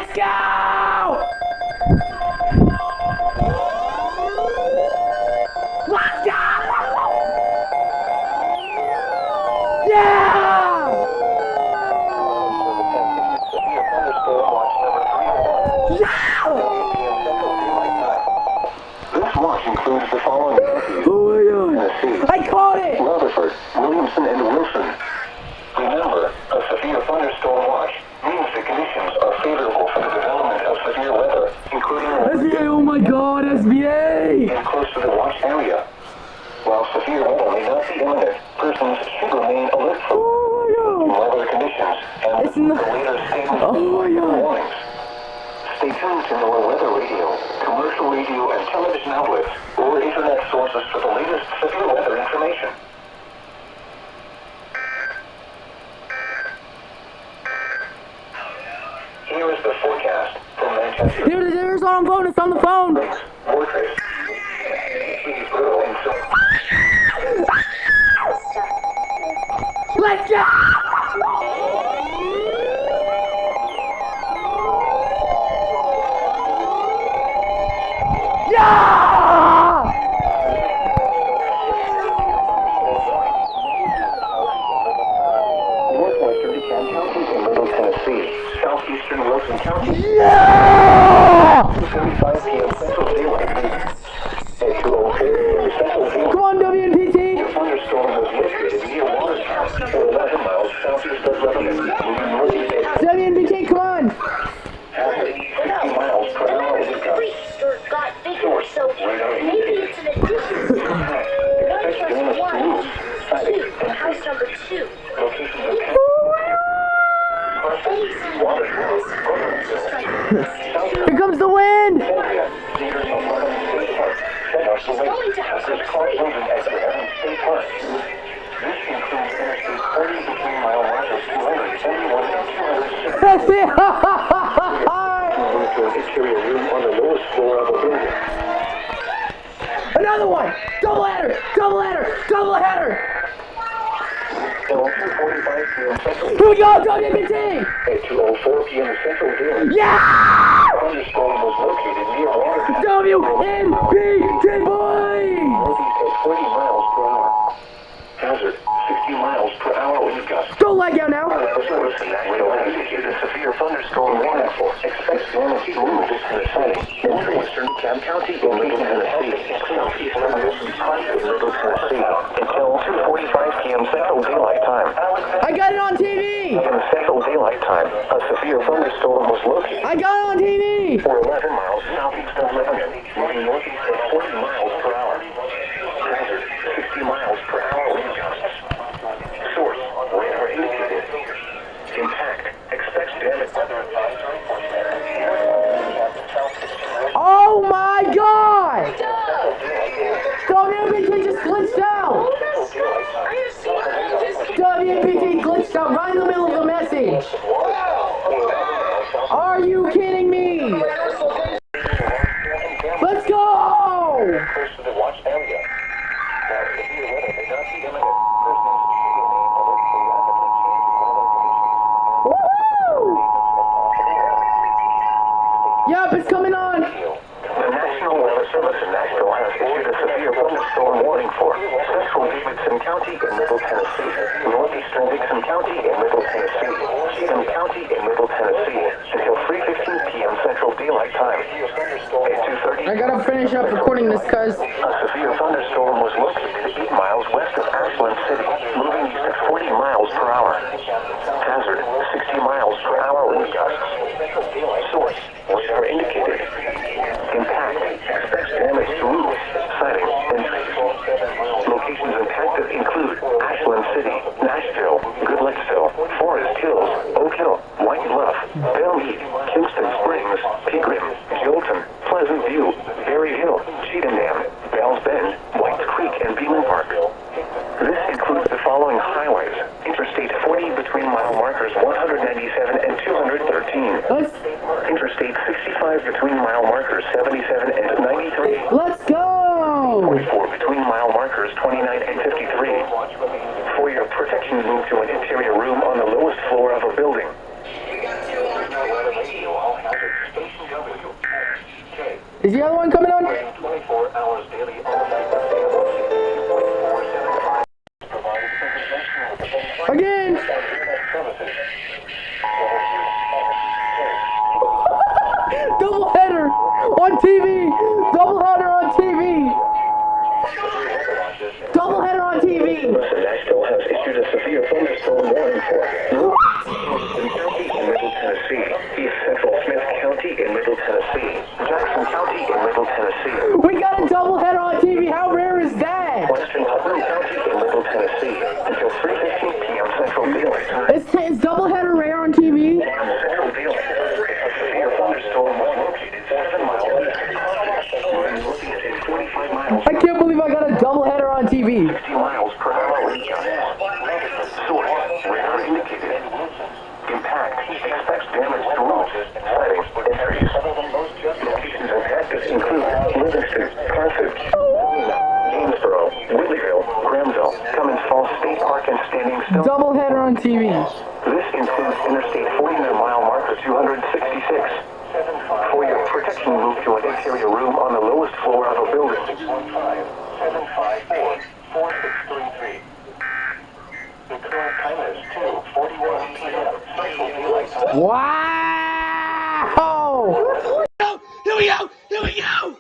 Let's go! Let's go! Yeah! This watch includes the following counties. Oh my god! I caught it! Rutherford, Williamson, and Wilson. Remember, a severe thunderstorm watch means the conditions are favorable for the development of severe weather, including SBA, oh my god, SBA! and close to the watch area. While severe weather may not be imminent, persons should remain alert for weather conditions and It's not- the later statement Oh my god! warnings. Stay tuned to our weather radio, commercial radio and television outlets, or internet sources for the latest severe weather information. Here is the forecast from Manchester. There's on phone, it's on the phone! Vortex. Please grow in some. Let's go! Yeah! Northwestern DeKalb County in Middle Tennessee. Southeastern Wilson County. Yeah! 2:45 p.m. Central Daylight Time. At 2:06 p.m. Central Daylight. Come on, WNPT! The thunderstorm was located near Watertown, 11 miles southeast of Lebanon, moving northeast at WNPT, come on! 60 miles per hour with gusts. got bigger, so maybe it's an addition to Expect damage to roofs, siding, and house number 2. locations of Watertown, Here comes the wind! leaders of Lebanon State Park, set up the way. There's car movement at the Lebanon State Park. This includes Interstate 40 between mile markers 271 and 206. SBA! Move to an interior room on the lowest floor of a building. Another one! Double header! Double header! Double header! At 2:45 p.m. Central Here we go, WNPT! at 2:04 p.m. Central Daylight. Yeah! Thunderstorm was located near Watertown. WNPT, boy! Northeast at 40 miles per hour. Hazard, 60 miles per hour wind gusts. Don't lag out now! Indicated a severe thunderstorm warning for. Expect damage to roofs in the setting. Northwestern DeKalb County in Middle Tennessee. Southeastern Wilson County in Middle Tennessee. Until 2:45 p.m. Central Daylight Time. I got it on TV! In Central Daylight Time, a severe thunderstorm was located I got it on TV! for 11 miles southeast of Lebanon, moving northeast at 40 miles per hour. Hazard, 60 miles per hour wind gusts. Source, radar indicated. Impact, expects damage. Oh my god! WNPT just glitched out! WNPT glitched out right in the middle of the message! Are you kidding me? Let's go! Close to the watch area. Now, severe weather may not be imminent. Persons should remain alert for rapidly changing weather conditions. Woohoo! Yup, it's coming on! The National Weather Service in Nashville has issued a severe thunderstorm warning for central Davidson County in Middle Tennessee, northeastern Dixon County in Middle Tennessee, Cheatham County in Middle Tennessee, until 3:15 p.m. Central Daylight Time. At 2:30, I gotta finish up recording this, cuz. a severe thunderstorm was located 8 miles west of Ashland City, moving east at 40 miles per hour. Hazard, 60 miles per hour wind gusts. Source, radar indicated. Impact, expects damage to roofs, siding, and trees. Locations impacted include Ashland City, Nashville, Goodlettsville, Forest Hills, Oak Hill, White Bluff, Bellmead, Kingston Springs, Pegram, Jolton, Pleasant View, Berry Hill, Cheatham Dam, Bells Bend, White Creek, and Beeman Park. This includes the following highways: Interstate 40 between mile markers 197 and 213. Interstate 65 between mile markers 77 and 93. Let's go! 44 between mile markers 29 and 53. For your protection, move to an interior room on the lowest floor of a building. Is the other one coming on? 24 hours daily on the frequency of 475. Again! Double header on TV! Double header on TV! Double header on TV! Nashville has issued a severe thunderstorm warning for Jackson County in Middle Tennessee, East Central Smith County in Middle Tennessee, Jackson County in Middle Tennessee. We got a double header on TV! How rare is that? Western Putnam County in Middle Tennessee until 3:15 p.m. Central Daylight Time. Is double header rare on TV? Central Daylight Time. A severe thunderstorm was located 7 miles east. Winds looking at 45 miles. I can't believe I got a double header on TV. 60 miles per hour wind gusts. Source, radar indicated. Impact, expects damage to roofs, siding, and trees. Locations impacted include Livingston, Carthage, Gainesboro, Whitleyville, Granville, Cummins Falls State Park, and Standing Stone. Double header on TV. This includes Interstate 49-mile marker 266. For your protection, move to an exterior room on the lowest floor of a building. 615-754-4633. The current time is 2:41 p.m. Central Daylight Time. Wow! Here we go! Here we go!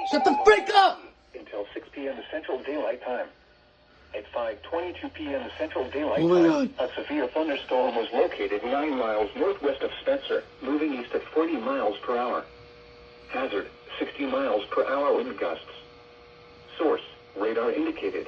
Shut the freak up! Until 6 p.m. to Central Daylight Time. At 5:22 p.m. to Central Daylight Oh my Time, God. a severe thunderstorm was located 9 miles northwest of Spencer, moving east at 40 miles per hour. Hazard, 60 miles per hour wind gusts. Source, radar indicated.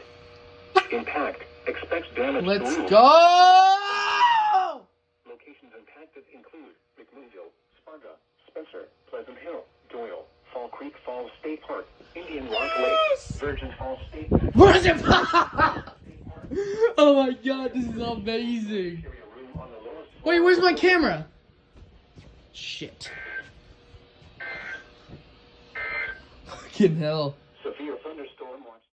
Impact, expects damage to Let's roofs. go! Locations impacted include McMinnville, Sparta, Spencer, Pleasant Hill, Doyle, Fall Creek Falls State Park, Indian Rock Lake, Virgin Falls State Park. Where's it? Oh my god, this is amazing. Wait, where's my camera? Shit. Fucking hell.